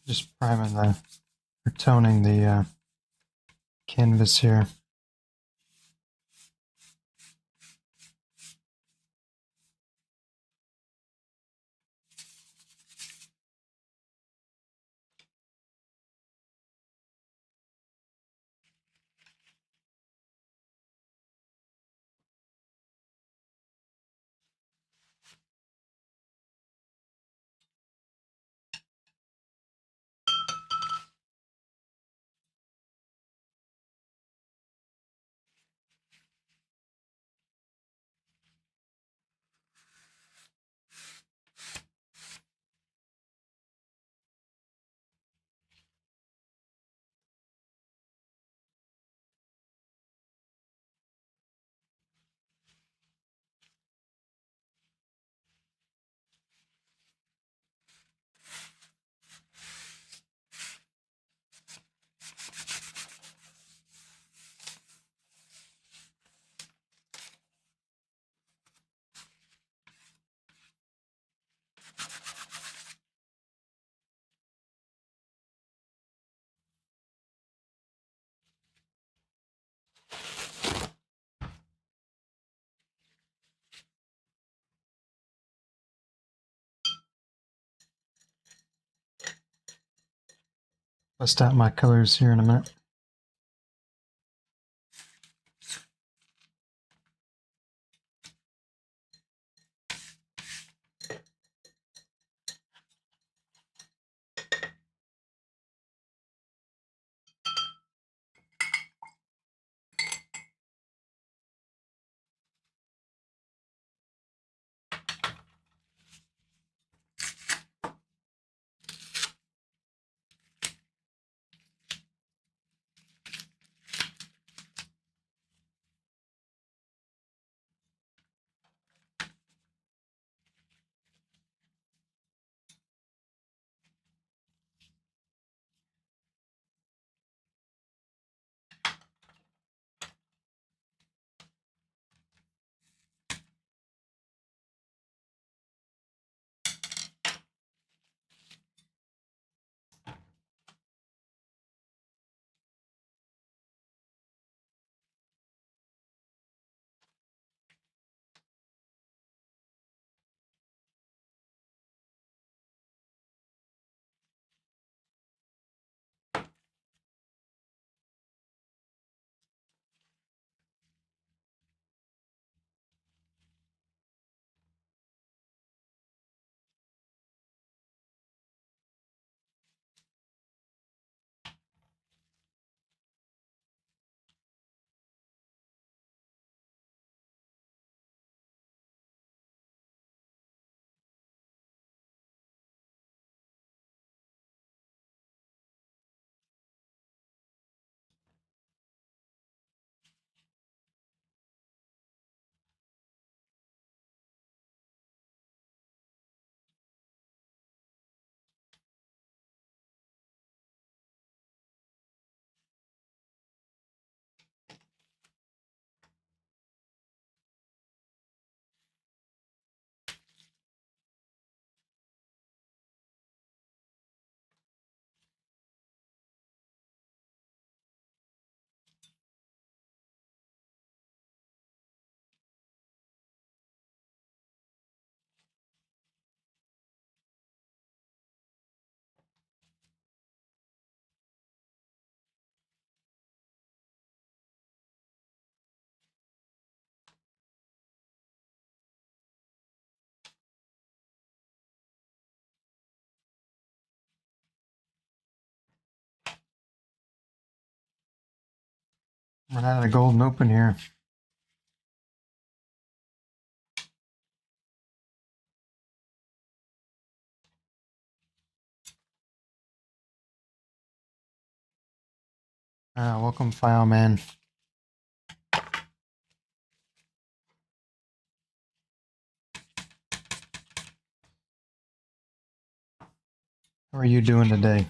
Just priming or toning the canvas here. Bust out my colors here in a minute. Run out of golden open here. Welcome, File Man. How are you doing today?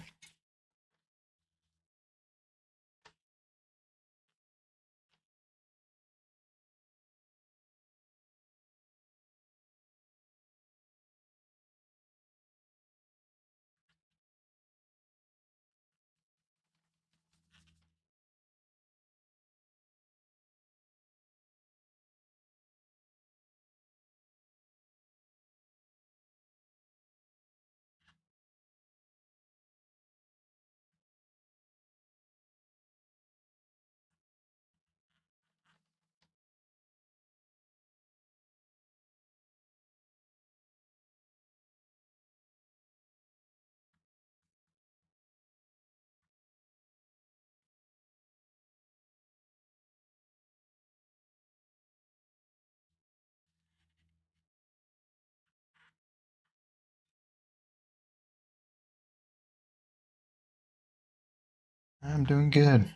I'm doing good.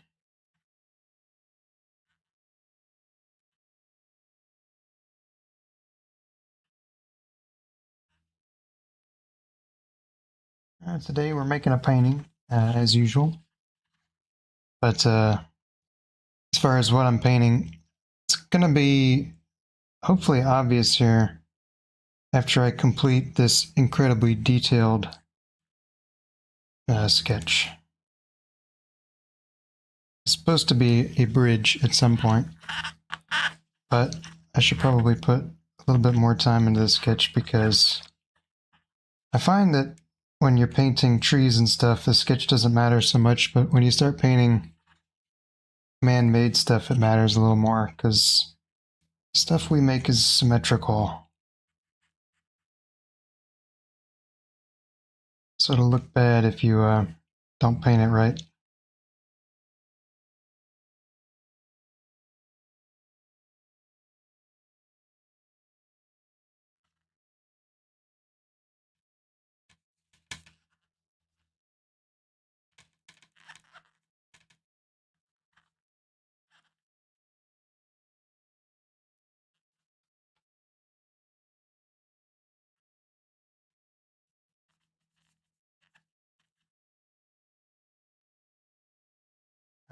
Today we're making a painting, as usual. But as far as what I'm painting, it's going to be hopefully obvious here after I complete this incredibly detailed sketch. It's supposed to be a bridge at some point, but I should probably put a little bit more time into the sketch because I find that when you're painting trees and stuff, the sketch doesn't matter so much, but when you start painting man-made stuff, it matters a little more because stuff we make is symmetrical. So it'll look bad if you don't paint it right.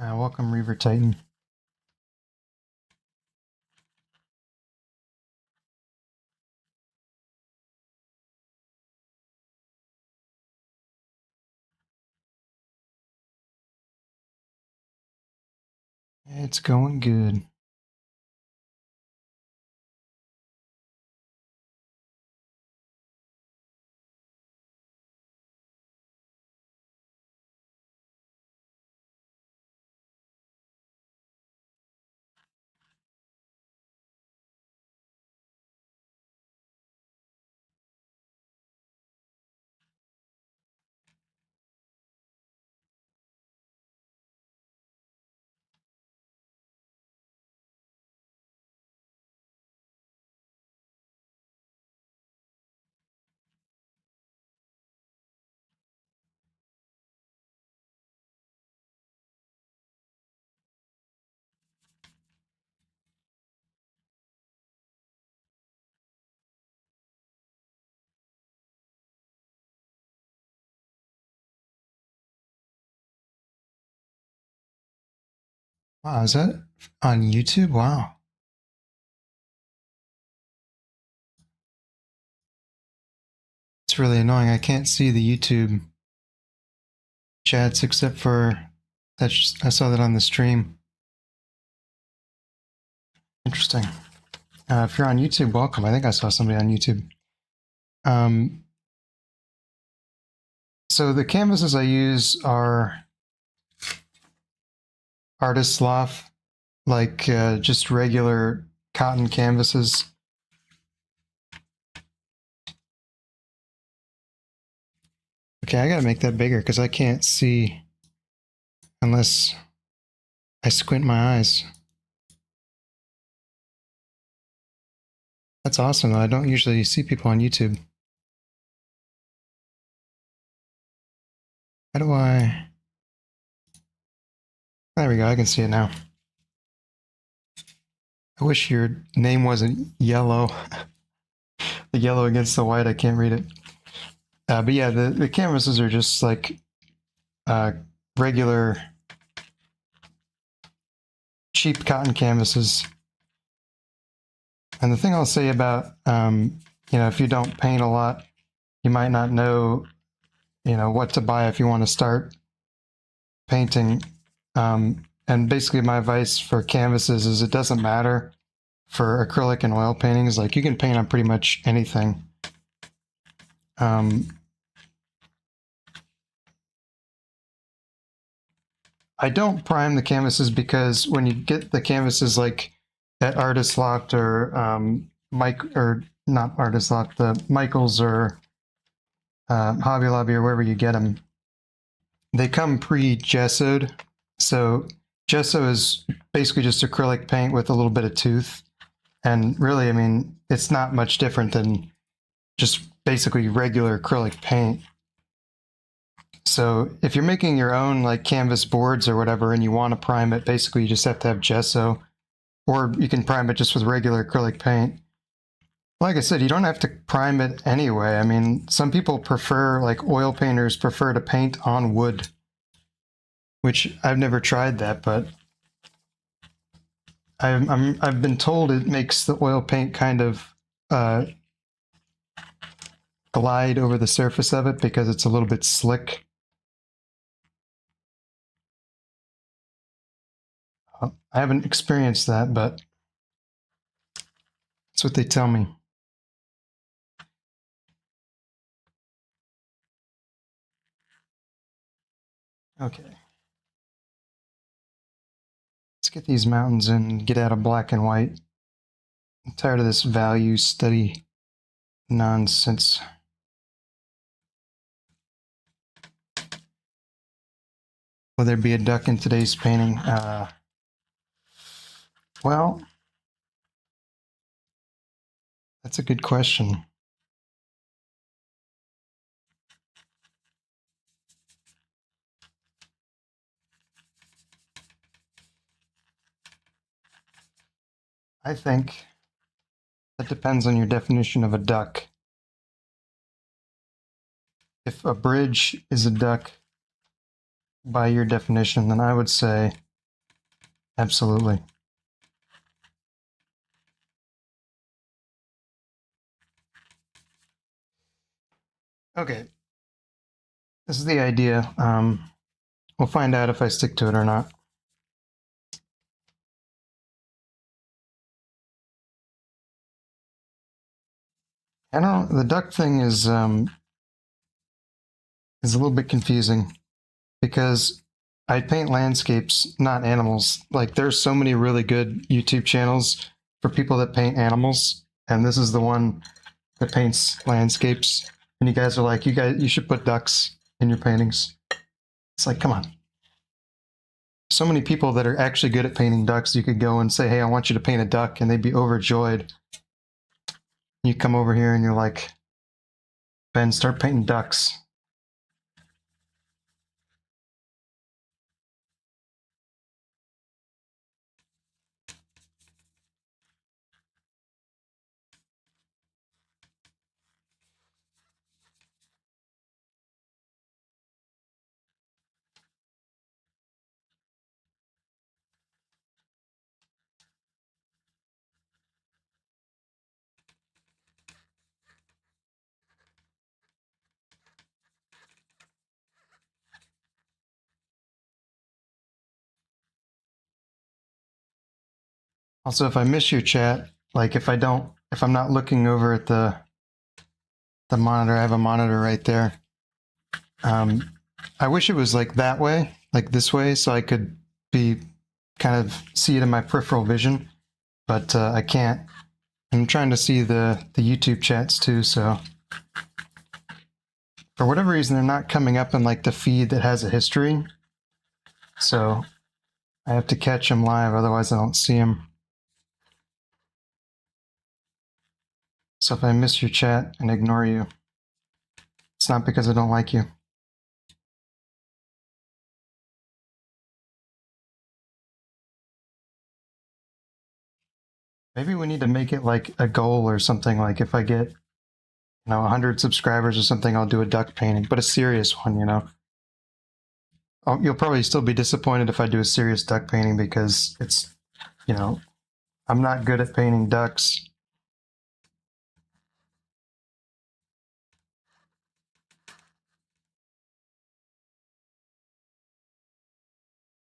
Welcome, Reaver Titan. It's going good. Wow, is that on YouTube? Wow. It's really annoying. I can't see the YouTube chats except for that. I saw that on the stream. Interesting. If you're on YouTube, welcome. I think I saw somebody on YouTube. So the canvases I use are Artist Loft, like just regular cotton canvases. Okay, I gotta make that bigger because I can't see unless I squint my eyes. That's awesome, though. I don't usually see people on YouTube. How do I... There we go, I can see it now. I wish your name wasn't yellow. The yellow against the white, I can't read it. But yeah, the canvases are just like regular cheap cotton canvases. And the thing I'll say about, if you don't paint a lot, you might not know, what to buy if you want to start painting. And basically my advice for canvases is it doesn't matter for acrylic and oil paintings. Like you can paint on pretty much anything. I don't prime the canvases because when you get the canvases like at Artist Loft or not Artist Loft, the Michaels or Hobby Lobby or wherever you get them, they come pre-gessoed. So gesso is basically just acrylic paint with a little bit of tooth. And really, I mean, it's not much different than just basically regular acrylic paint. So if you're making your own like canvas boards or whatever and you want to prime it, basically you just have to have gesso, or you can prime it just with regular acrylic paint. Like I said, you don't have to prime it anyway. I mean, some people prefer, like oil painters prefer to paint on wood, which I've never tried that, but I've been told it makes the oil paint kind of glide over the surface of it because it's a little bit slick. I haven't experienced that, but that's what they tell me. Okay. Let's get these mountains in and get out of black and white. I'm tired of this value study nonsense. Will there be a duck in today's painting? Well, that's a good question. I think that depends on your definition of a duck. If a bridge is a duck by your definition, then I would say absolutely. Okay. This is the idea. We'll find out if I stick to it or not. I don't know, the duck thing is a little bit confusing because I paint landscapes, not animals. Like there's so many really good YouTube channels for people that paint animals, and this is the one that paints landscapes. And you guys are like, you should put ducks in your paintings. It's like, come on. So many people that are actually good at painting ducks, you could go and say, hey, I want you to paint a duck, and they'd be overjoyed. You come over here and you're like, Ben, start painting ducks. Also, if I miss your chat, like if I'm not looking over at the monitor, I have a monitor right there. I wish it was like that way, like this way, so I could be kind of see it in my peripheral vision, but I can't. I'm trying to see the YouTube chats too, so for whatever reason, they're not coming up in like the feed that has a history. So I have to catch them live, otherwise I don't see them. So if I miss your chat and ignore you, it's not because I don't like you. Maybe we need to make it like a goal or something. Like if I get, 100 subscribers or something, I'll do a duck painting, but a serious one, You'll probably still be disappointed if I do a serious duck painting because it's, I'm not good at painting ducks.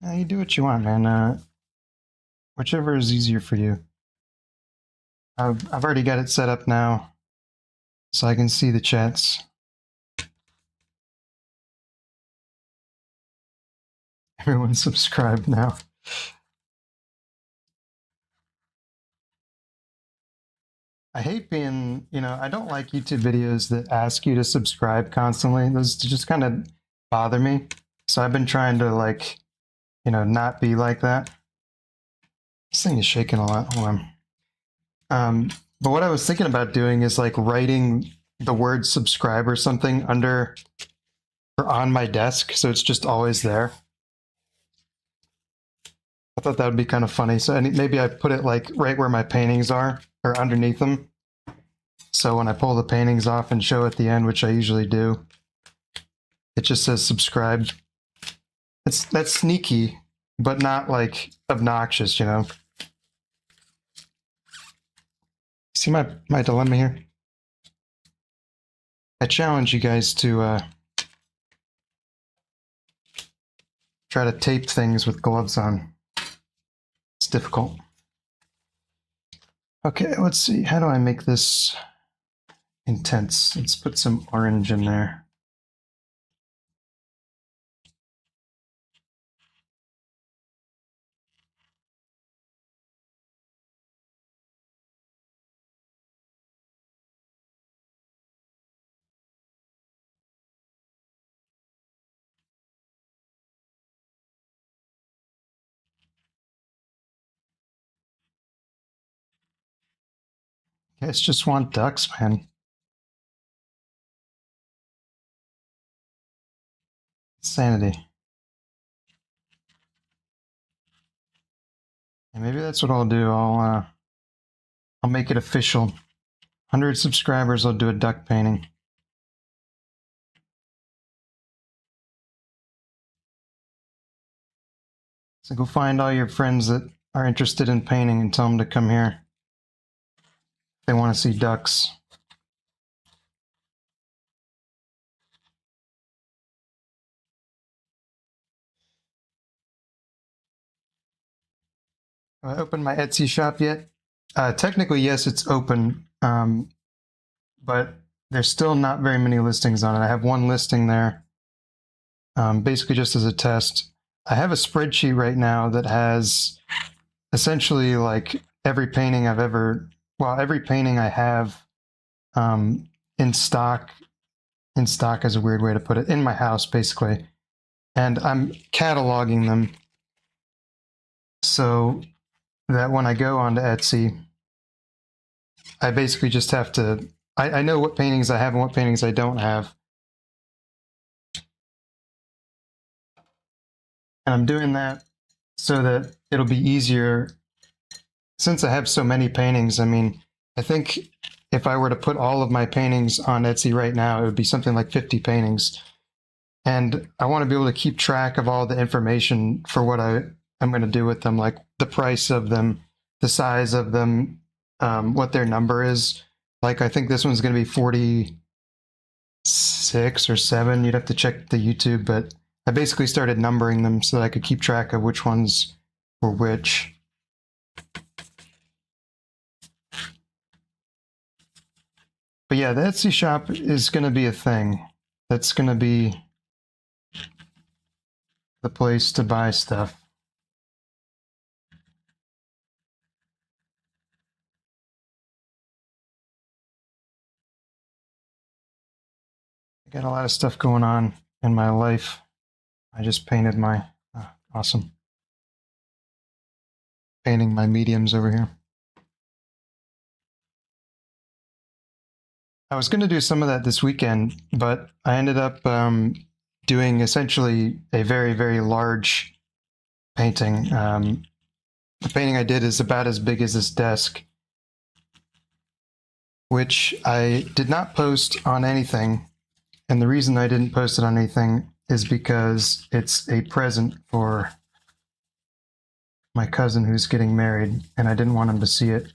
You do what you want, man. Whichever is easier for you. I've already got it set up now, so I can see the chats. Everyone's subscribed now. I hate being, I don't like YouTube videos that ask you to subscribe constantly. Those just kind of bother me. So I've been trying to not be like that. This thing is shaking a lot. Hold on. But what I was thinking about doing is like writing the word subscribe or something under or on my desk, so it's just always there. I thought that would be kind of funny. So maybe I put it like right where my paintings are or underneath them. So when I pull the paintings off and show at the end, which I usually do, it just says subscribe. That's sneaky, but not like obnoxious, you know. See my dilemma here? I challenge you guys to try to tape things with gloves on. It's difficult. Okay, let's see. How do I make this intense? Let's put some orange in there. You guys just want ducks, man. Sanity. And maybe that's what I'll do. I'll make it official. 100 subscribers, I'll do a duck painting. So go find all your friends that are interested in painting and tell them to come here. They want to see ducks. Have I opened my Etsy shop yet? Technically, yes, it's open, but there's still not very many listings on it. I have one listing there, basically just as a test. I have a spreadsheet right now that has essentially like every painting I've ever, well, every painting I have in stock. In stock is a weird way to put it. In my house, basically, and I'm cataloging them so that when I go onto Etsy, I basically just have to, I know what paintings I have and what paintings I don't have. And I'm doing that so that it'll be easier. Since I have so many paintings, I mean, I think if I were to put all of my paintings on Etsy right now, it would be something like 50 paintings. And I want to be able to keep track of all the information for what I'm going to do with them, like the price of them, the size of them, what their number is. Like, I think this one's going to be 46 or 7. You'd have to check the YouTube, but I basically started numbering them so that I could keep track of which ones were which. But yeah, the Etsy shop is going to be a thing. That's going to be the place to buy stuff. I got a lot of stuff going on in my life. I just painted my, awesome. Painting my mediums over here. I was going to do some of that this weekend, but I ended up doing essentially a very, very large painting. The painting I did is about as big as this desk, which I did not post on anything. And the reason I didn't post it on anything is because it's a present for my cousin who's getting married, and I didn't want him to see it.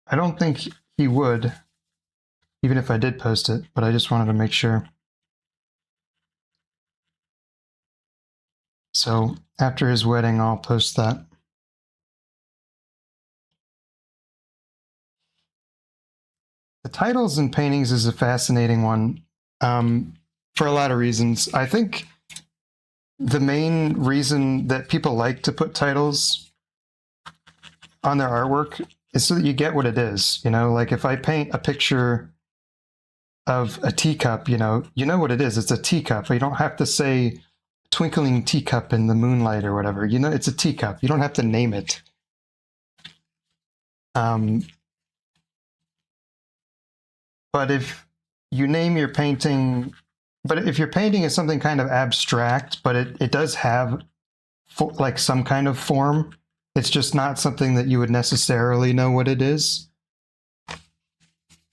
I don't think he would, even if I did post it, but I just wanted to make sure. So after his wedding, I'll post that. The titles in paintings is a fascinating one for a lot of reasons. I think the main reason that people like to put titles on their artwork is so that you get what it is. You know, like if I paint a picture of a teacup, you know what it is. It's a teacup. You don't have to say twinkling teacup in the moonlight or whatever. You know, it's a teacup. You don't have to name it. But if you name your painting but if you're painting is something kind of abstract, but it does have like some kind of form, it's just not something that you would necessarily know what it is.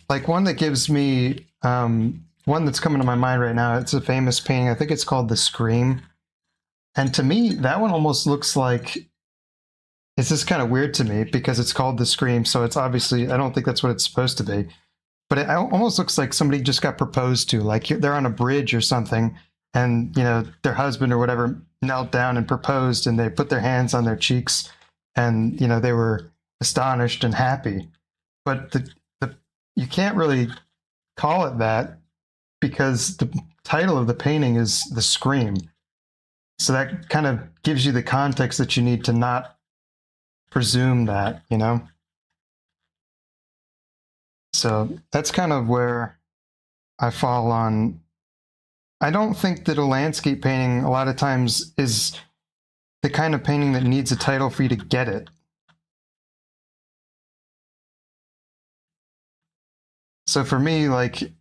Like one that gives me one that's coming to my mind right now. It's a famous painting. I think it's called The Scream. And to me, that one almost looks like, it's just kind of weird to me because it's called The Scream. So it's obviously, I don't think that's what it's supposed to be. But it almost looks like somebody just got proposed to, like they're on a bridge or something, and their husband or whatever knelt down and proposed, and they put their hands on their cheeks, and they were astonished and happy. But the you can't really call it that because the title of the painting is The Scream. So that kind of gives you the context that you need to not presume that. So that's kind of where I fall on. I don't think that a landscape painting a lot of times is the kind of painting that needs a title for you to get it. So for me, like,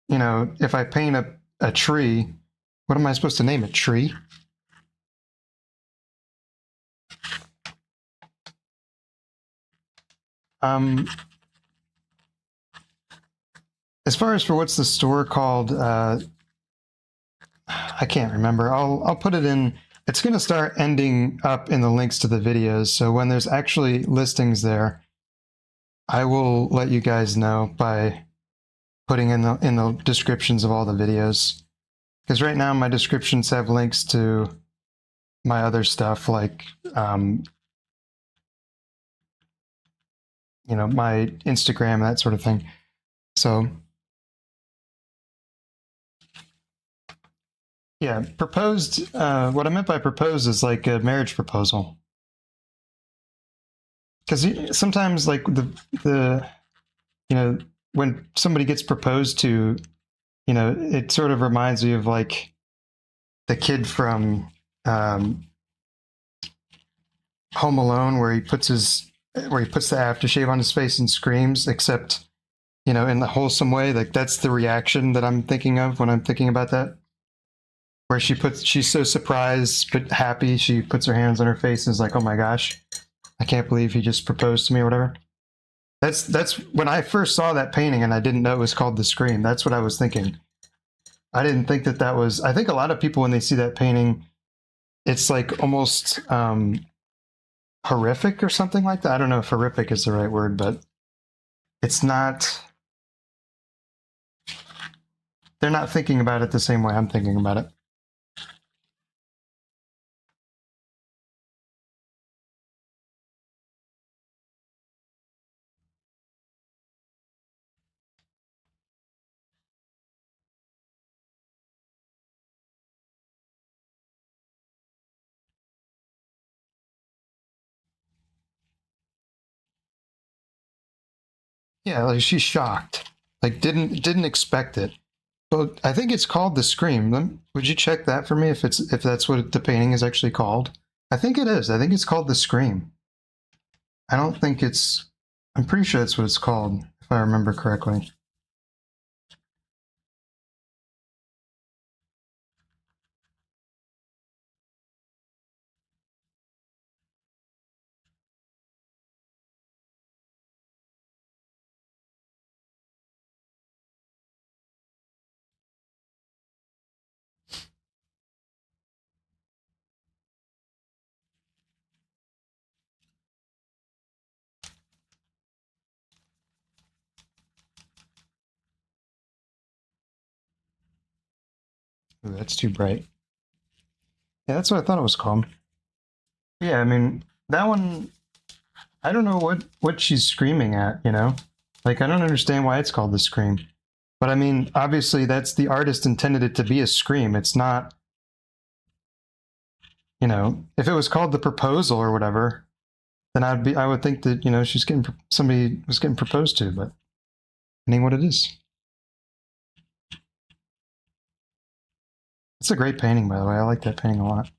if I paint a tree, what am I supposed to name it? Tree? As far as for what's the store called, I can't remember. I'll put it in. It's going to start ending up in the links to the videos. So when there's actually listings there, I will let you guys know by putting in the descriptions of all the videos. Because right now my descriptions have links to my other stuff, like my Instagram, that sort of thing. So yeah, proposed. What I meant by proposed is like a marriage proposal. Because sometimes, like when somebody gets proposed to, it sort of reminds me of like the kid from Home Alone, where he puts the aftershave on his face and screams, except in the wholesome way. Like that's the reaction that I'm thinking of when I'm thinking about that. Where she's so surprised but happy, she puts her hands on her face and is like, "Oh my gosh, I can't believe he just proposed to me," or whatever. That's when I first saw that painting and I didn't know it was called The Scream. That's what I was thinking. I didn't think that was. I think a lot of people when they see that painting, it's like almost horrific or something like that. I don't know if horrific is the right word, but it's not. They're not thinking about it the same way I'm thinking about it. Yeah, like she's shocked. Like didn't expect it. Well, I think it's called The Scream. Would you check that for me if that's what the painting is actually called? I think it is. I think it's called The Scream. I don't think it's. I'm pretty sure that's what it's called, if I remember correctly. Ooh, that's too bright. Yeah, that's what I thought it was called. Yeah, I mean that one. I don't know what she's screaming at. Like I don't understand why it's called The Scream. But I mean, obviously that's the artist intended it to be a scream. It's not. If it was called The Proposal or whatever, then I would think that somebody was getting proposed to, but it ain't what it is. It's a great painting, by the way. I like that painting a lot.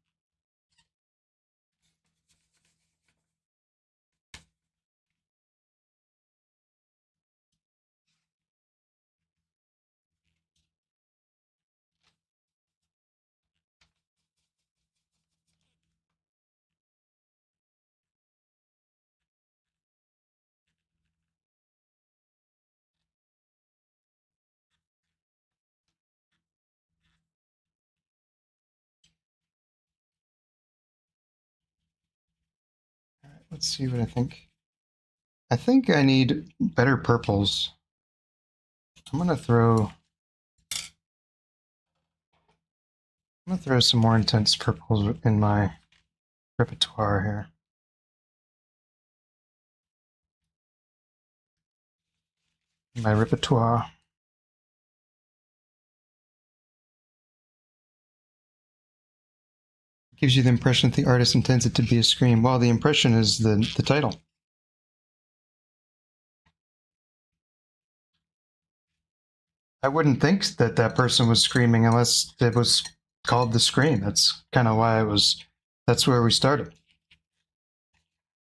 let's see what I think. I think I need better purples. I'm gonna throw some more intense purples in my repertoire here. My repertoire. Gives you the impression that the artist intends it to be a scream. Well, the impression is the title. I wouldn't think that that person was screaming unless it was called The Scream. That's kind of why that's where we started.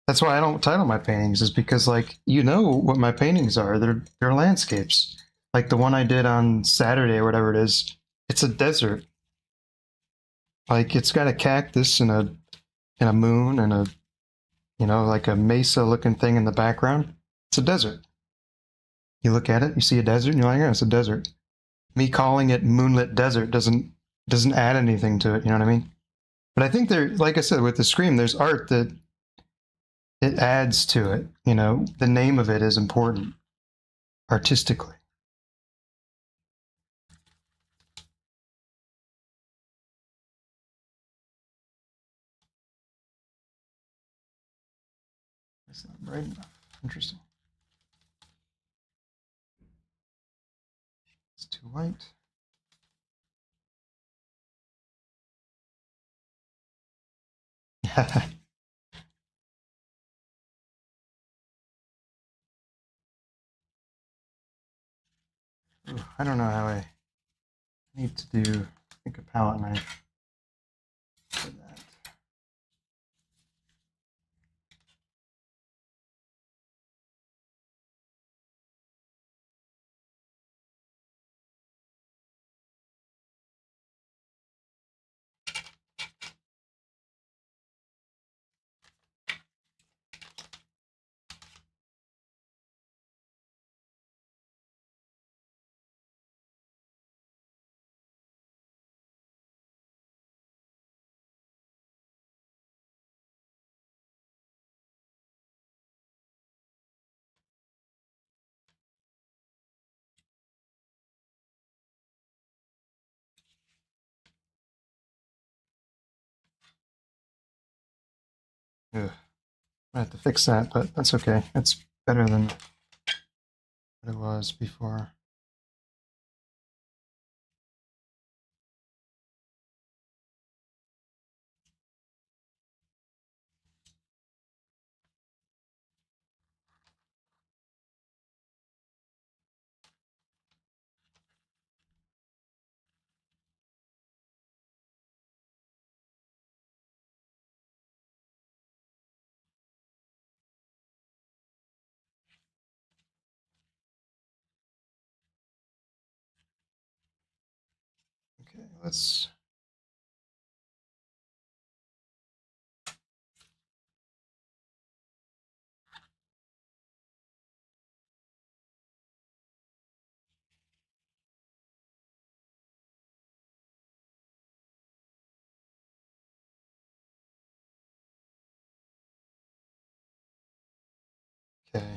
That's why I don't title my paintings, is because, like, you know what my paintings are. They're landscapes. Like the one I did on Saturday or whatever it is, it's a desert. Like, it's got a cactus and a moon and a, like a mesa looking thing in the background. It's a desert. You look at it, you see a desert, and you're like, oh, it's a desert. Me calling it moonlit desert doesn't add anything to it. You know what I mean? But I think like I said, with the Scream, there's art that it adds to it. The name of it is important artistically. It's not bright enough. Interesting. It's too white. Ooh, I don't know how I need to do, I think, a palette knife for that. Ugh. I have to fix that, but that's okay. It's better than what it was before. Okay, let's. Okay.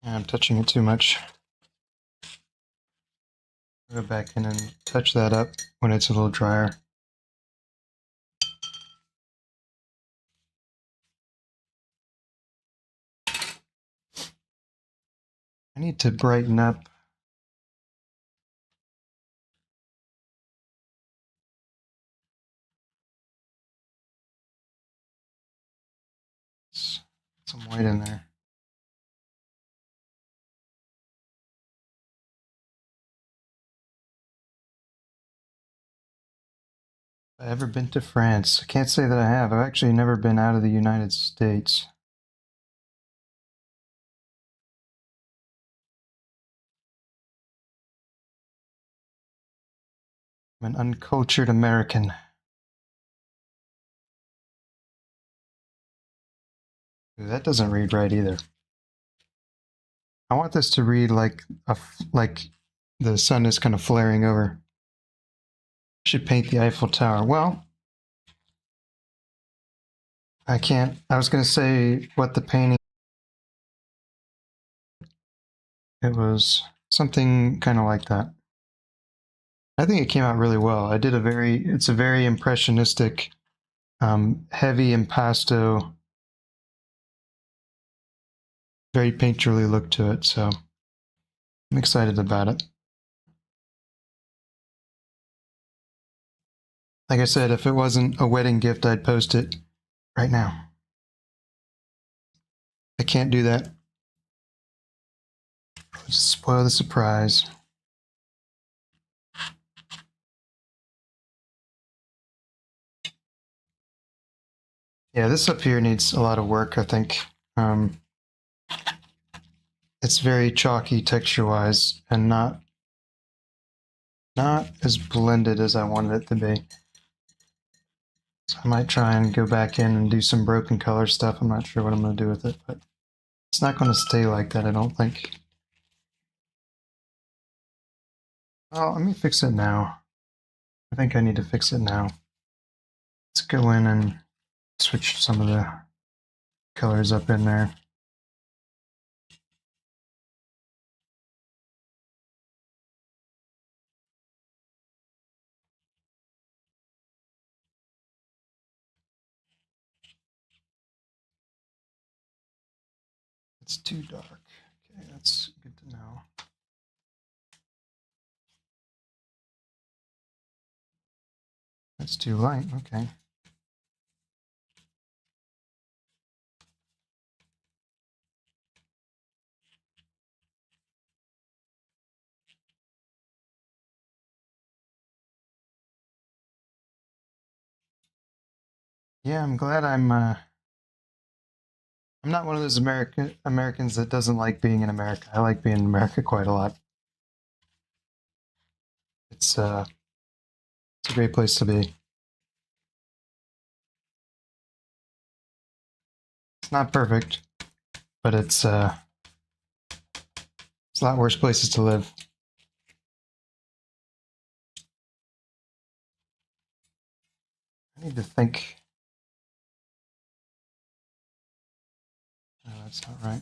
I'm touching it too much. I'll go back in and touch that up when it's a little drier. I need to brighten up. Some white in there. Have I ever been to France? I can't say that I have. I've actually never been out of the United States. I'm an uncultured American. Ooh, that doesn't read right either. I want this to read like like the sun is kind of flaring over. Should paint the Eiffel Tower. Well, I can't. I was going to say what the painting. It was something kind of like that. I think it came out really well. I did a very. It's a very impressionistic, heavy impasto, very painterly look to it. So I'm excited about it. Like I said, if it wasn't a wedding gift, I'd post it right now. I can't do that. Just spoil the surprise. Yeah, this up here needs a lot of work, I think. It's very chalky texture-wise and not as blended as I wanted it to be. So I might try and go back in and do some broken color stuff. I'm not sure what I'm going to do with it, but it's not going to stay like that, I don't think. Well, let me fix it now. I think I need to fix it now. Let's go in and switch some of the colors up in there. It's too dark. Okay, that's good to know. That's too light. Okay. Yeah, I'm glad I'm not one of those Americans that doesn't like being in America. I like being in America quite a lot. It's a great place to be. It's not perfect, but it's a lot worse places to live. I need to think. No, that's not right.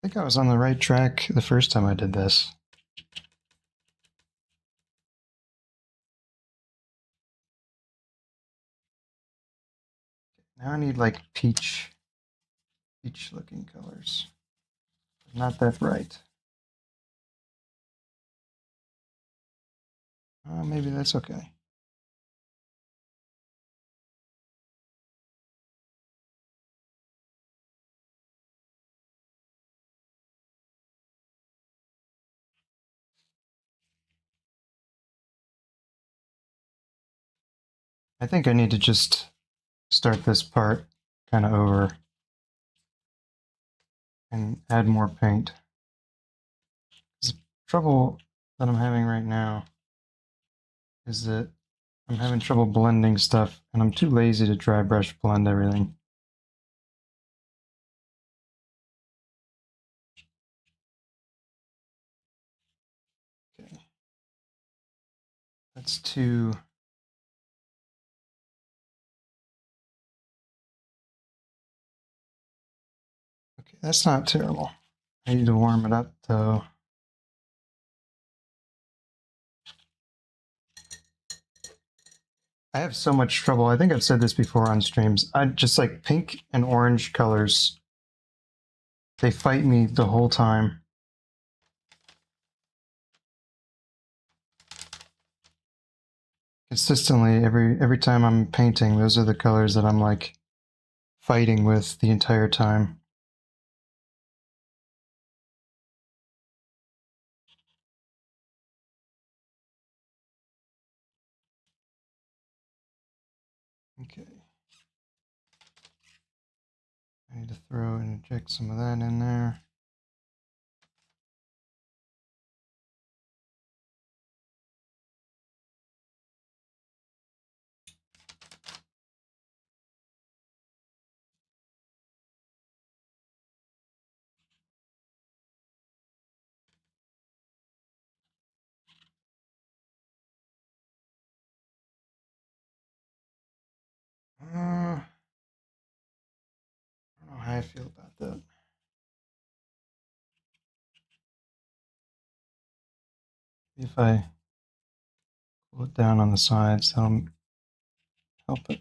I think I was on the right track the first time I did this. Now I need like peach looking colors. Not that bright. Maybe that's okay. I think I need to just start this part kind of over and add more paint. The trouble that I'm having right now is that I'm having trouble blending stuff, and I'm too lazy to dry brush blend everything. Okay. That's too... Okay, that's not terrible. I need to warm it up, though. I have so much trouble. I think I've said this before on streams. I just like pink and orange colors. They fight me the whole time. Consistently, every time I'm painting, those are the colors that I'm like fighting with the entire time. Okay. I need to throw and inject some of that in there. I don't know how I feel about that. If I pull it down on the sides, that'll help it.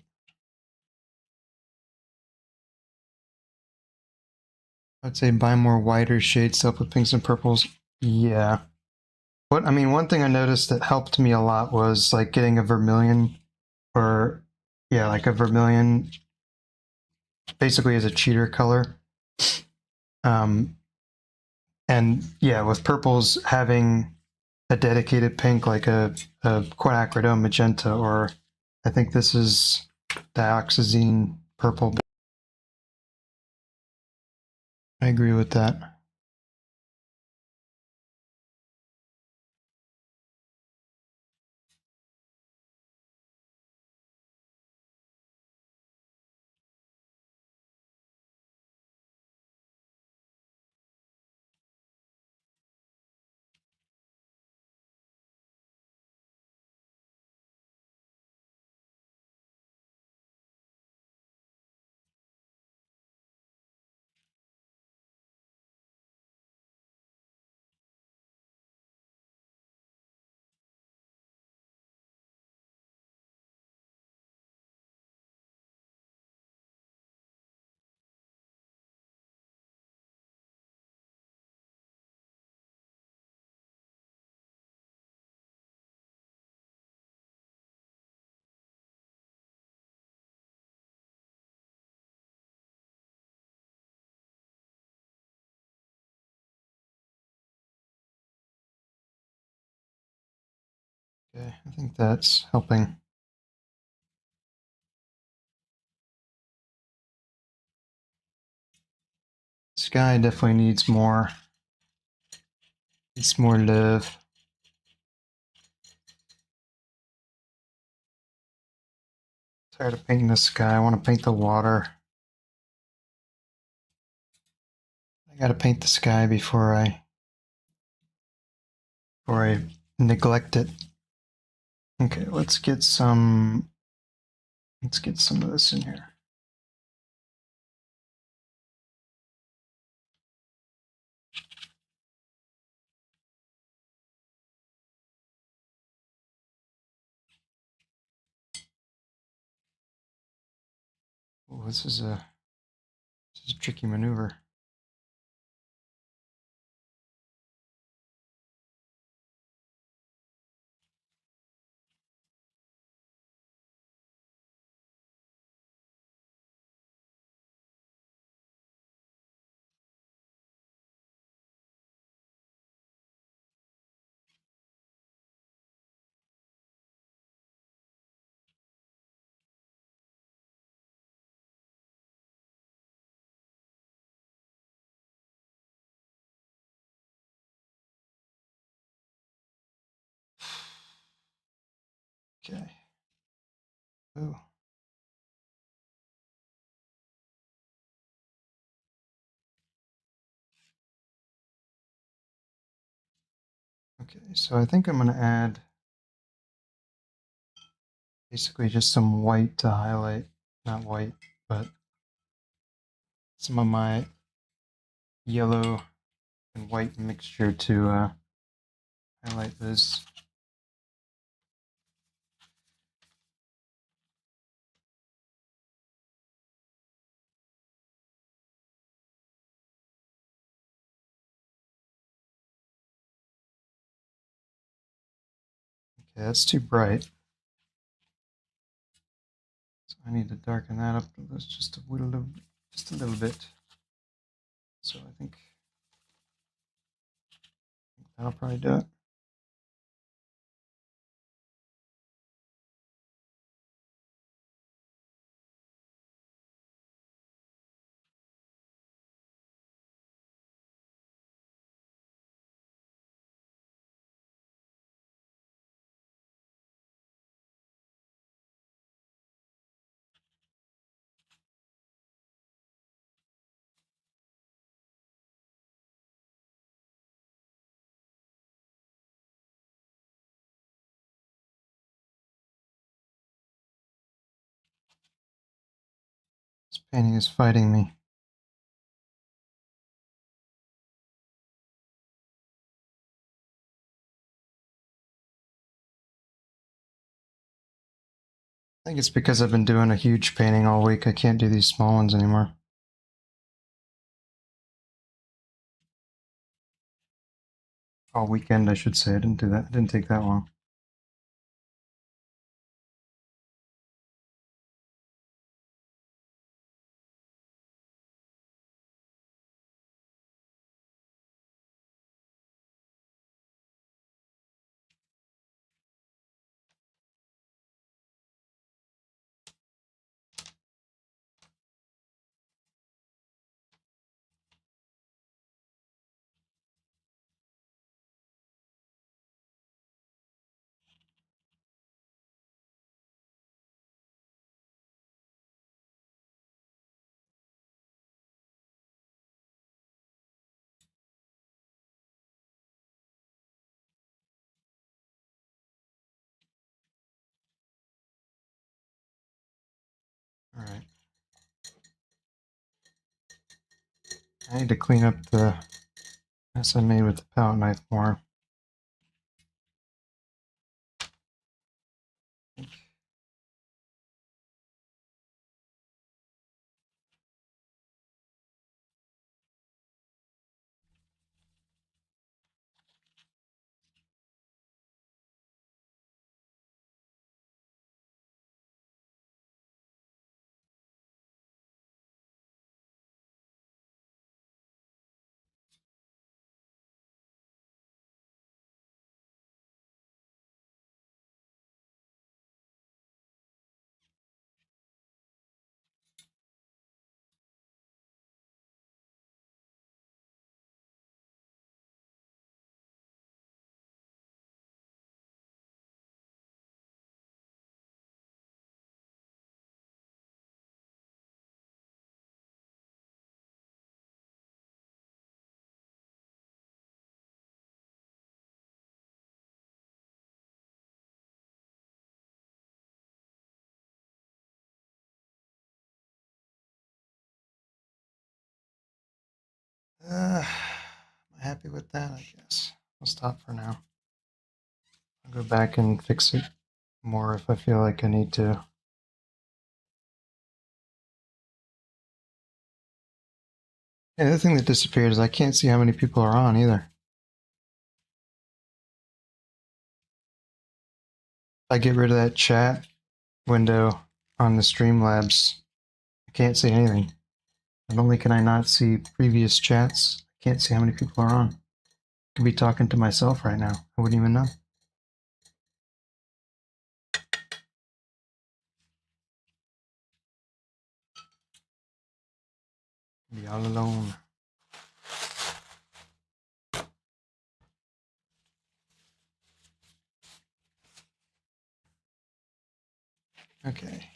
I'd say buy more wider shades to help with pinks and purples. Yeah. But I mean, one thing I noticed that helped me a lot was like getting a vermilion, or yeah, like a vermilion, basically as a cheater color. Um, and yeah, with purples having a dedicated pink, like a quinacridone magenta, or I think this is dioxazine purple. I agree with that. Okay, I think that's helping. Sky definitely needs more. It's more love. Tired of painting the sky. I want to paint the water. I gotta paint the sky before I neglect it. Okay, let's get some of this in here. Oh, this is a tricky maneuver. Okay. Oh. Okay, so I think I'm going to add basically just some white to highlight, not white, but some of my yellow and white mixture to highlight this. Okay, that's too bright. So I need to darken that up just a little bit. So I think that'll probably do it. This painting is fighting me. I think it's because I've been doing a huge painting all week. I can't do these small ones anymore. All weekend, I should say. I didn't do that. It didn't take that long. All right. I need to clean up the mess I made with the palette knife more. I'm happy with that, I guess. I'll stop for now. I'll go back and fix it more if I feel like I need to. And the other thing that disappeared is I can't see how many people are on either. I get rid of that chat window on the Streamlabs. I can't see anything. Not only can I not see previous chats, I can't see how many people are on. I could be talking to myself right now. I wouldn't even know. Be all alone. Okay.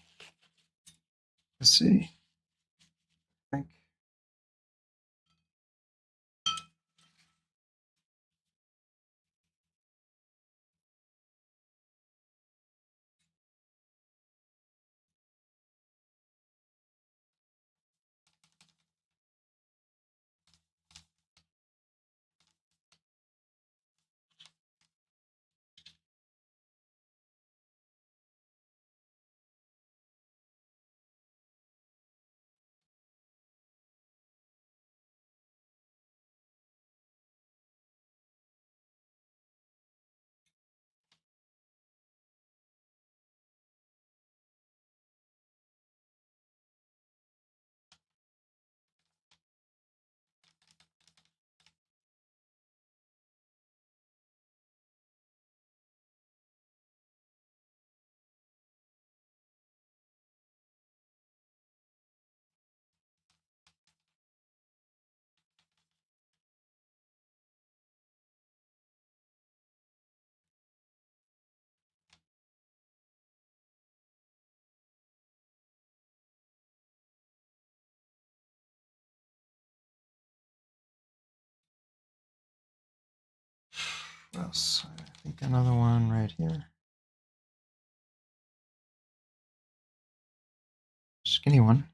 Let's see. I think. What else? I think another one right here. Skinny one.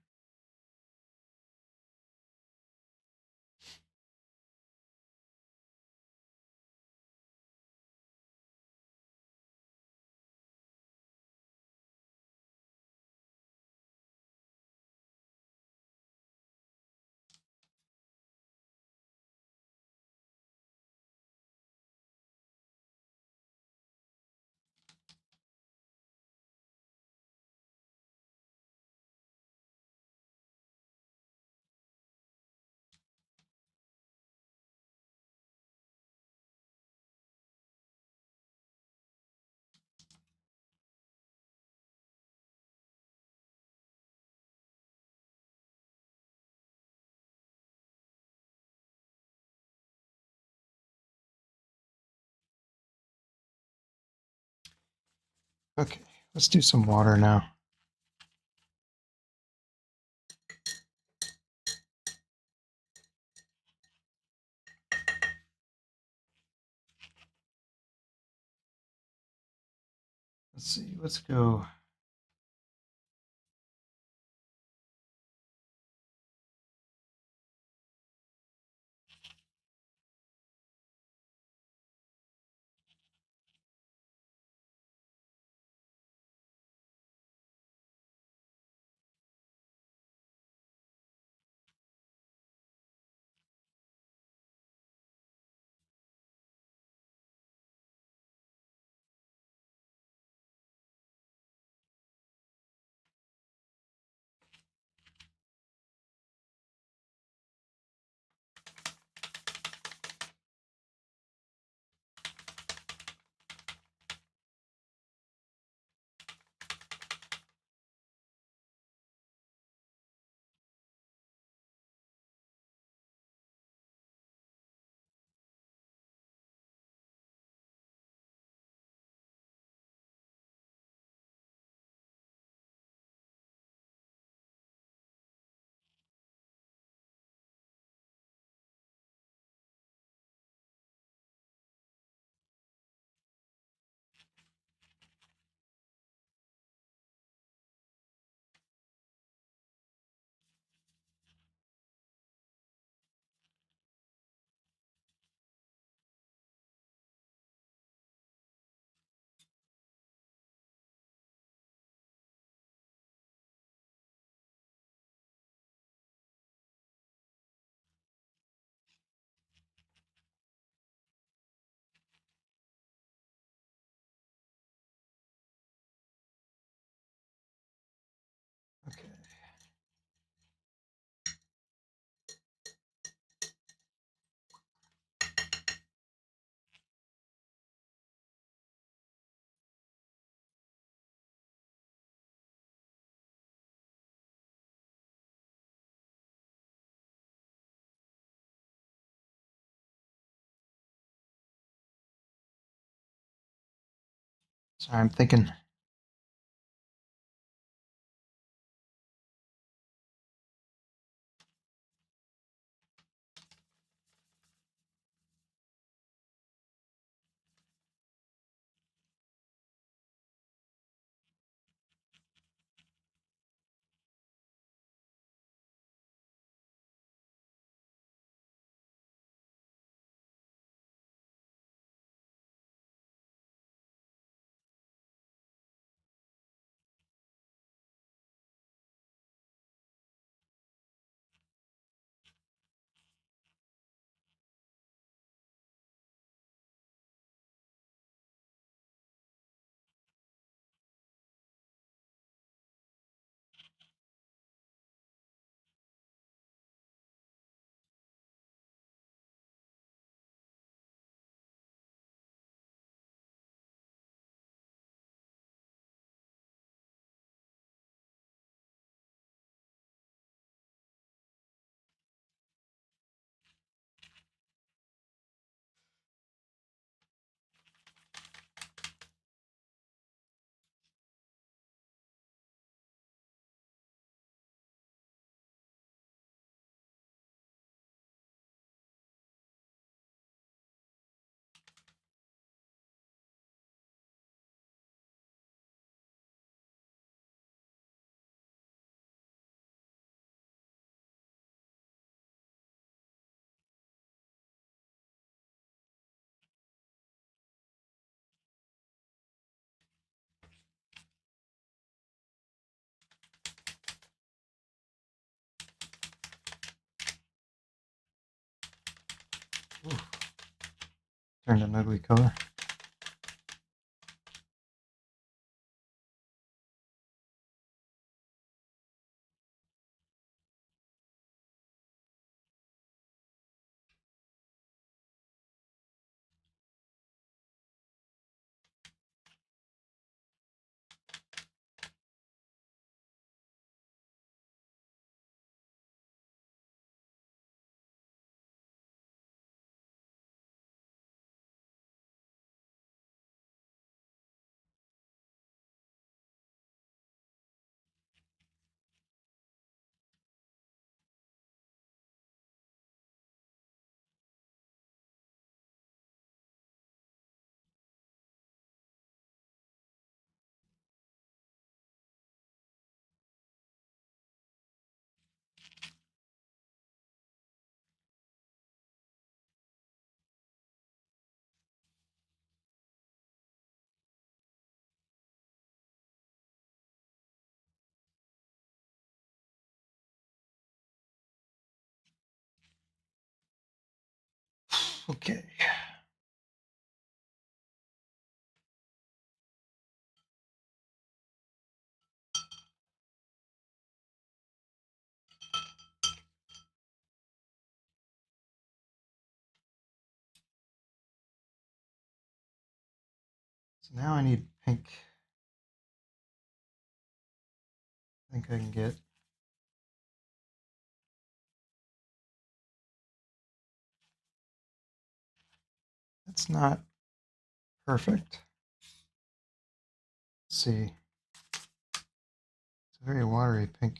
Okay, let's do some water now. Let's see, let's go. Okay. Sorry, I'm thinking. Ooh, turned an ugly color. Okay. So now I need pink. I think I can get. That's not perfect. Let's see. It's a very watery pink.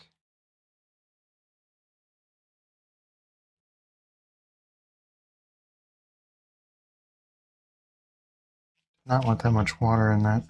Not want that much water in that.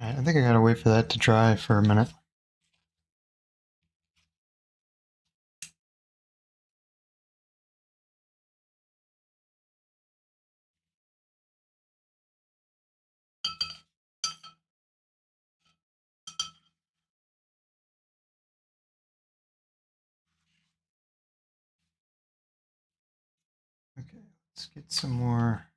All right, I think I gotta wait for that to dry for a minute. Okay, let's get some more.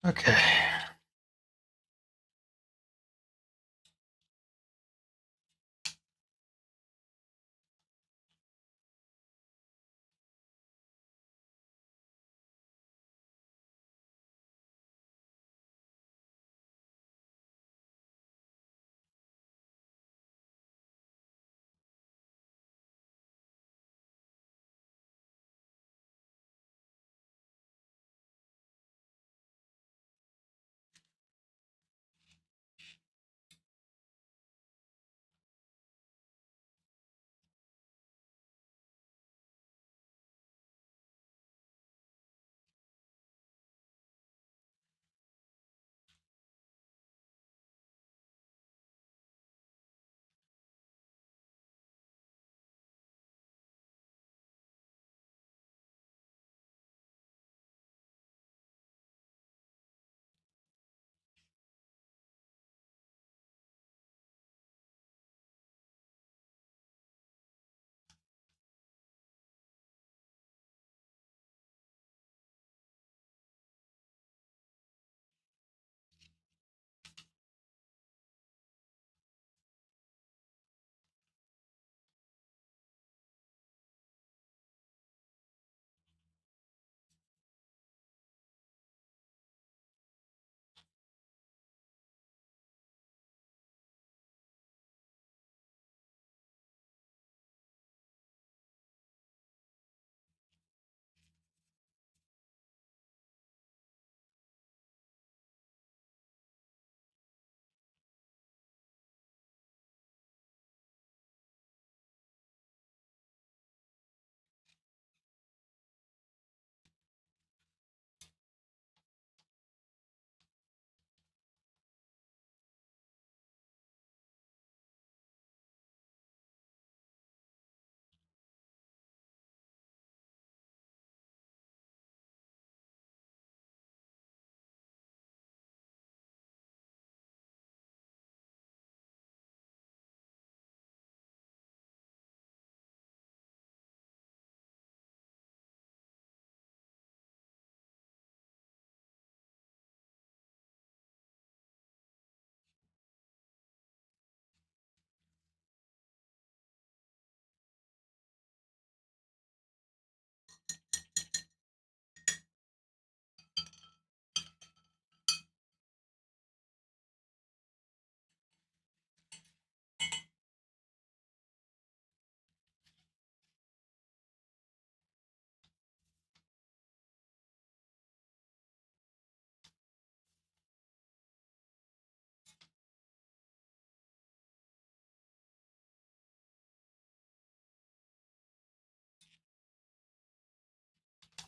Okay.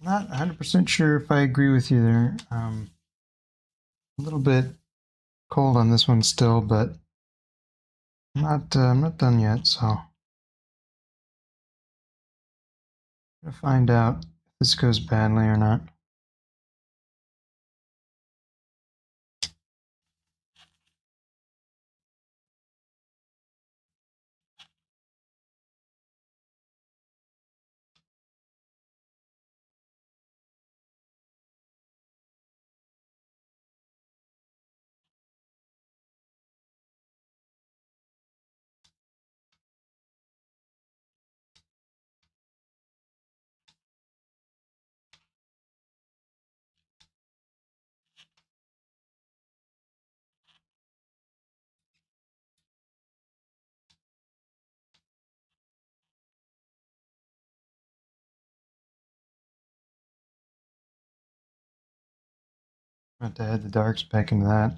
Not 100% sure if I agree with you there. A little bit cold on this one still, but I'm not done yet, so I'm gonna find out if this goes badly or not. I have to add the darks back into that.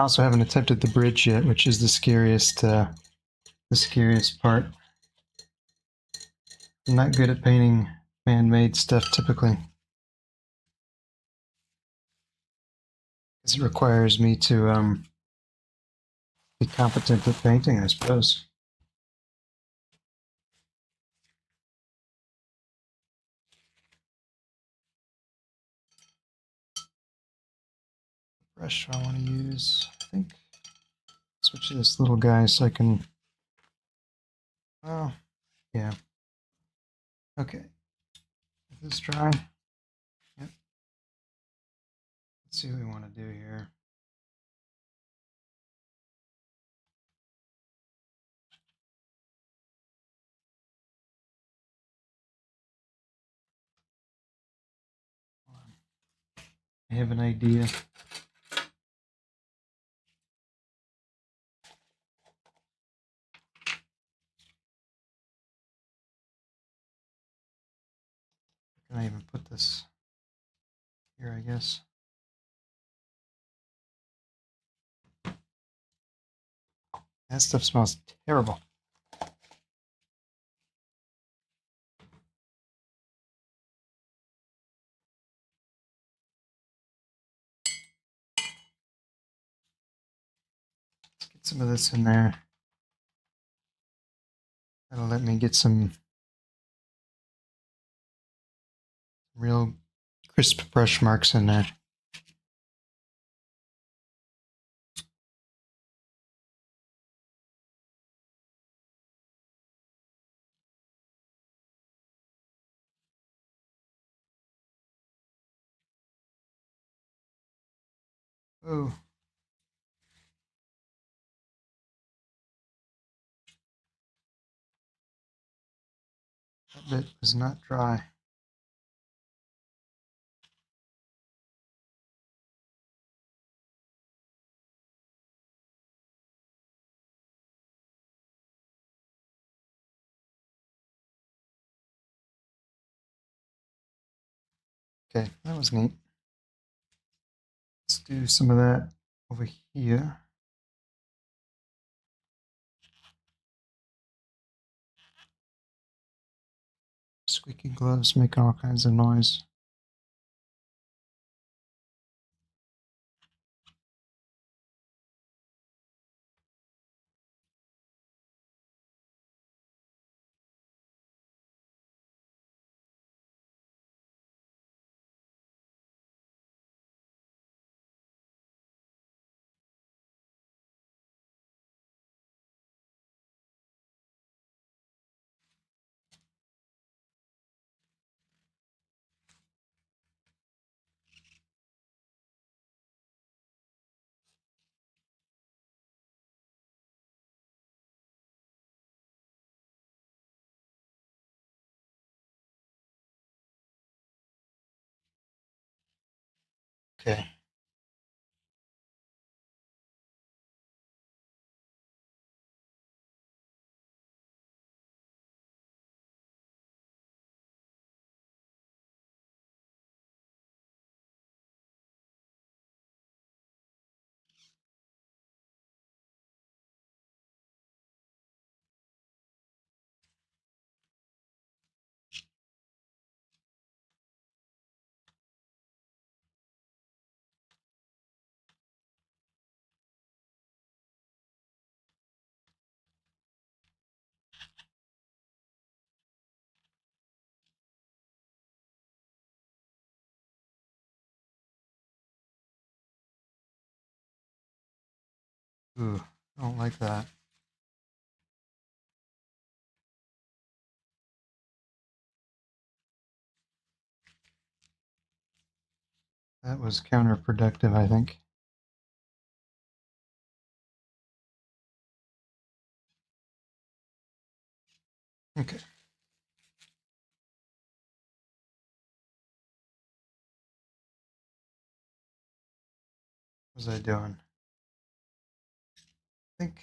I also haven't attempted the bridge yet, which is the scariest part. I'm not good at painting man-made stuff typically, because it requires me to be competent at painting, I suppose. Brush I want to use, I think, switch to this little guy so I can. Oh, yeah. Okay. Is this dry? Yep. Let's see what we want to do here. I have an idea. Can I even put this here, I guess? That stuff smells terrible. Let's get some of this in there. That'll let me get some real crisp brush marks in there. Oh. That bit is not dry. Okay, that was neat. Let's do some of that over here. Squeaky gloves making all kinds of noise. Okay. Ooh, I don't like that. That was counterproductive, I think. Okay. What was I doing? I think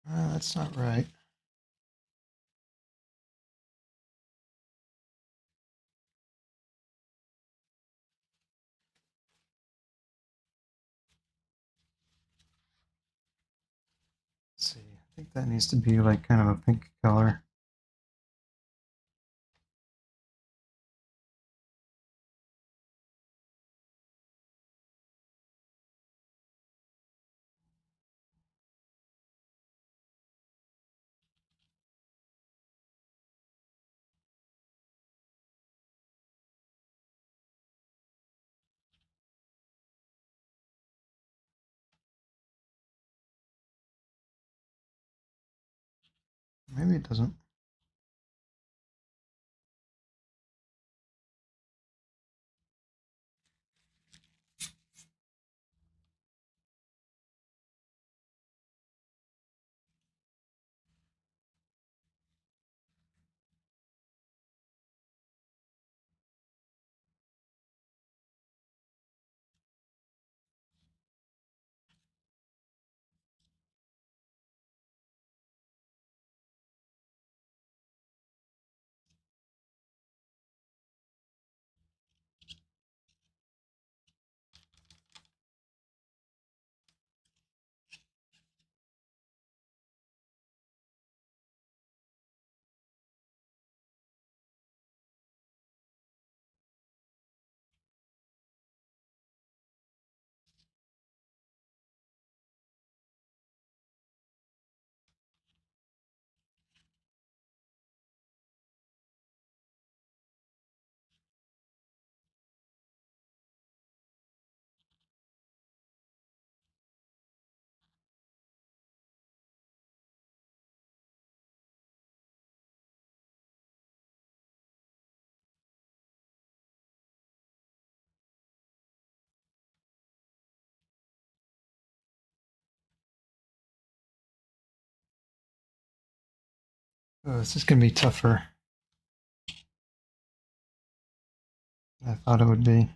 That's not right. Let's see. I think that needs to be like kind of a pink color. Maybe it doesn't. Oh, this is going to be tougher than I thought it would be.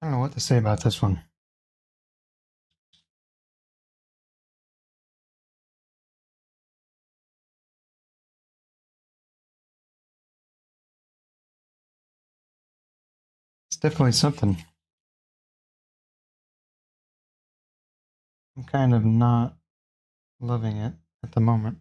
I don't know what to say about this one. It's definitely something. I'm kind of not loving it at the moment.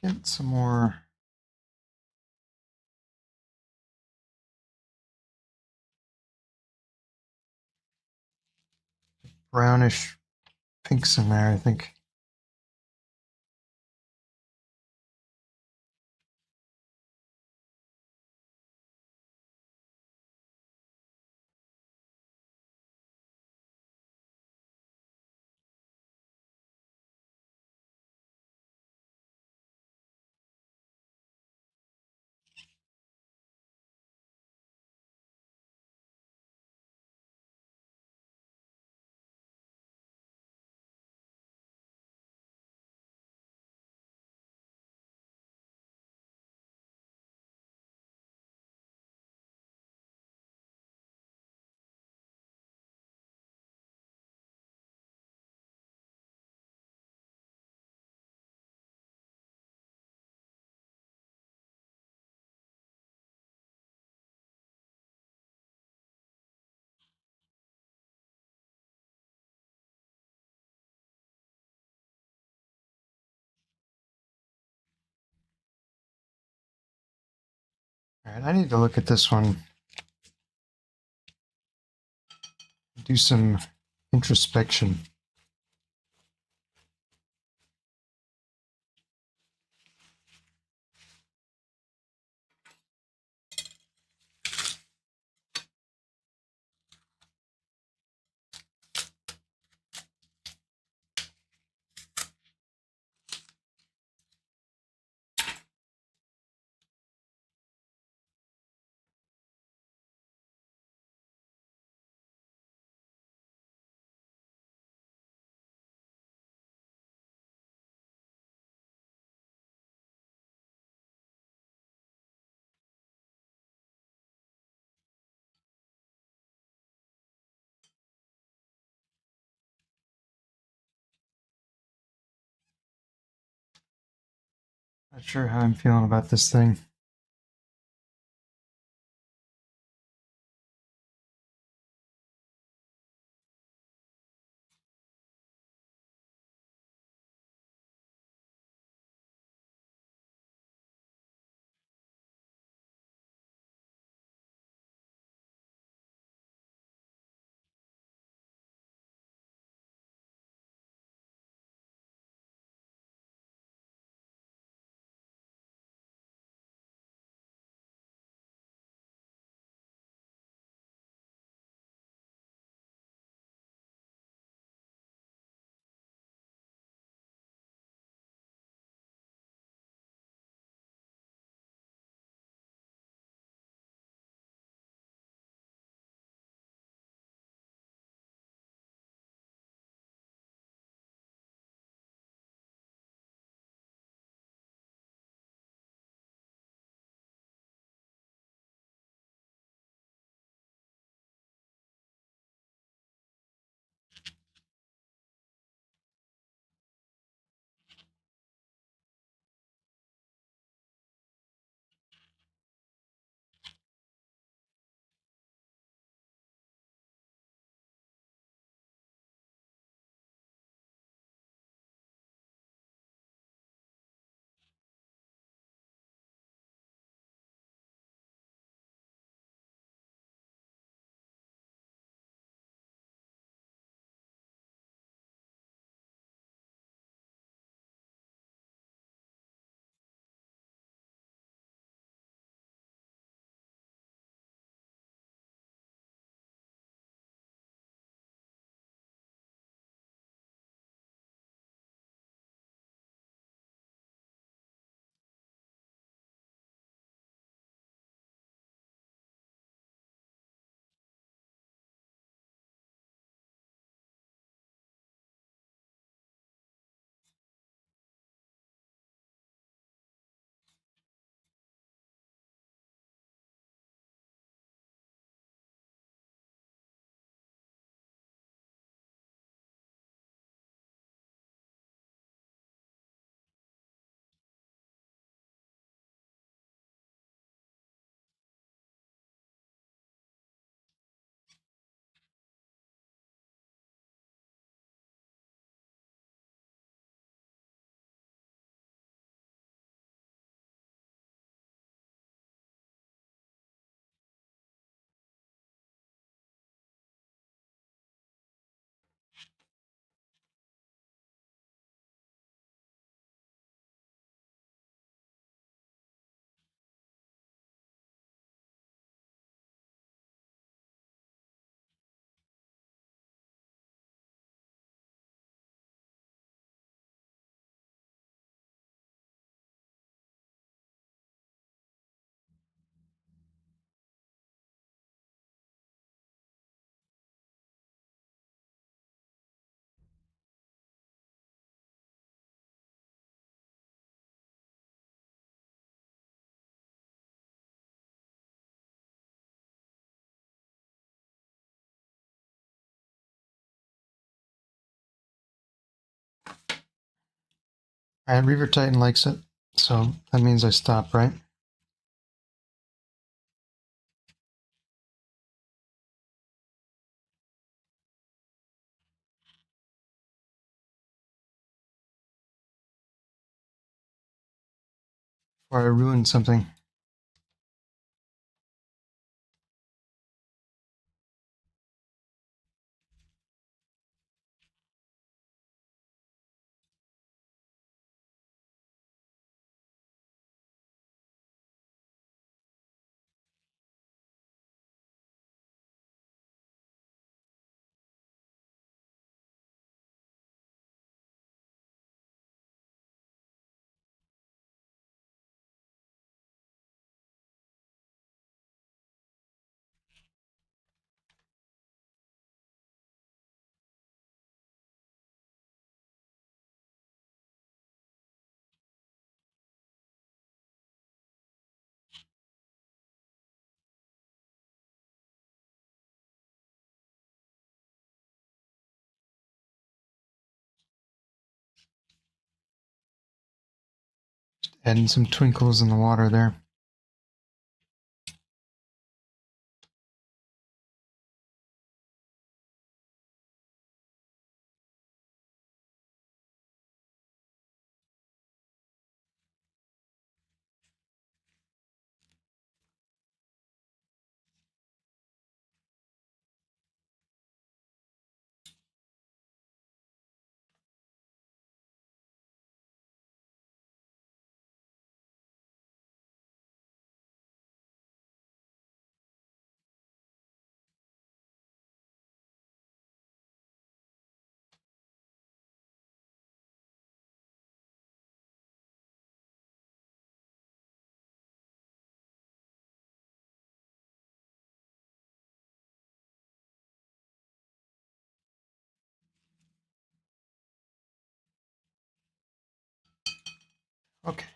Let's get some more brownish pinks in there, I think. All right, I need to look at this one, do some introspection. Not sure how I'm feeling about this thing. All right, Reaver Titan likes it, so that means I stop, right? Or I ruined something. Adding some twinkles in the water there. Okay.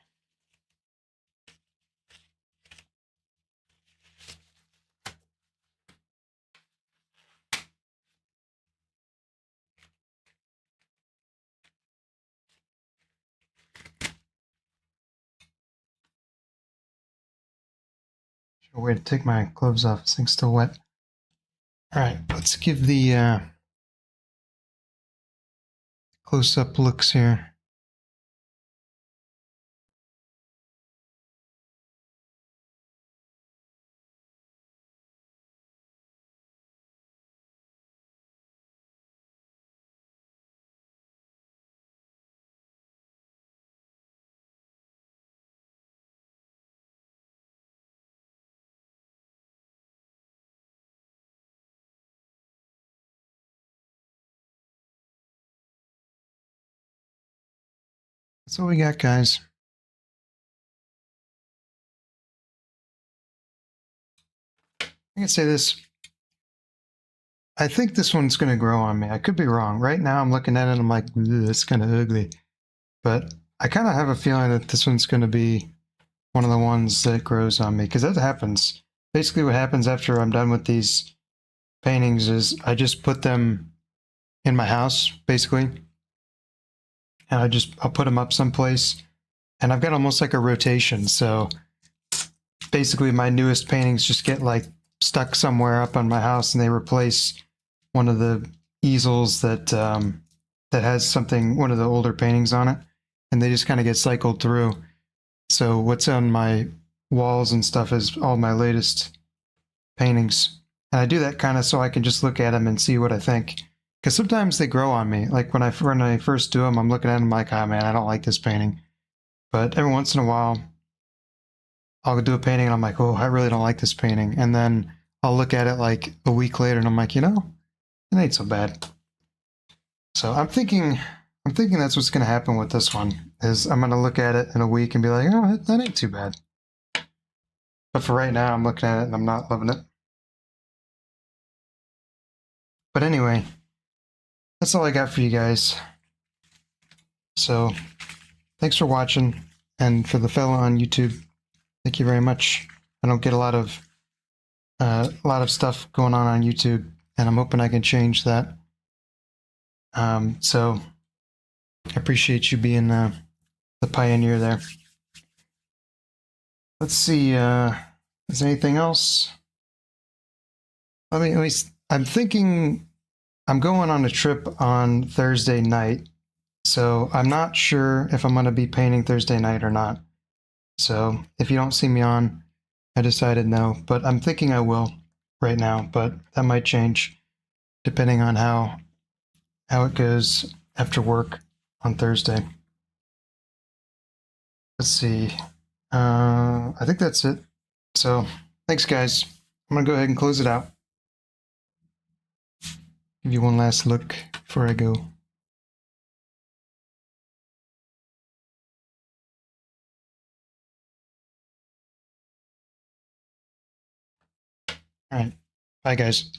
A way to take my gloves off. This thing's still wet. All right, let's give the close-up looks here. That's what we got, guys. I can say this. I think this one's going to grow on me. I could be wrong. Right now, I'm looking at it and I'm like, it's kind of ugly. But I kind of have a feeling that this one's going to be one of the ones that grows on me, because that happens. Basically, what happens after I'm done with these paintings is I just put them in my house, basically, and I'll put them up someplace, and I've got almost like a rotation. So basically, my newest paintings just get like stuck somewhere up on my house, and they replace one of the easels that has something, one of the older paintings on it, and they just kind of get cycled through. So what's on my walls and stuff is all my latest paintings. And I do that kind of so I can just look at them and see what I think. Because sometimes they grow on me. Like when I first do them, I'm looking at them like, oh man, I don't like this painting. But every once in a while, I'll do a painting and I'm like, oh, I really don't like this painting. And then I'll look at it like a week later and I'm like, it ain't so bad. So I'm thinking that's what's going to happen with this one. Is I'm going to look at it in a week and be like, oh, that ain't too bad. But for right now, I'm looking at it and I'm not loving it. But anyway, that's all I got for you guys. So thanks for watching. And for the fellow on YouTube, thank you very much. I don't get a lot of stuff going on YouTube, and I'm hoping I can change that. So I appreciate you being the pioneer there. Let's see. Is there anything else? I mean, at least I'm thinking I'm going on a trip on Thursday night, so I'm not sure if I'm going to be painting Thursday night or not. So if you don't see me on, I decided no, but I'm thinking I will right now, but that might change depending on how it goes after work on Thursday. Let's see. I think that's it. So thanks, guys. I'm going to go ahead and close it out. Give you one last look before I go. All right. Bye, guys.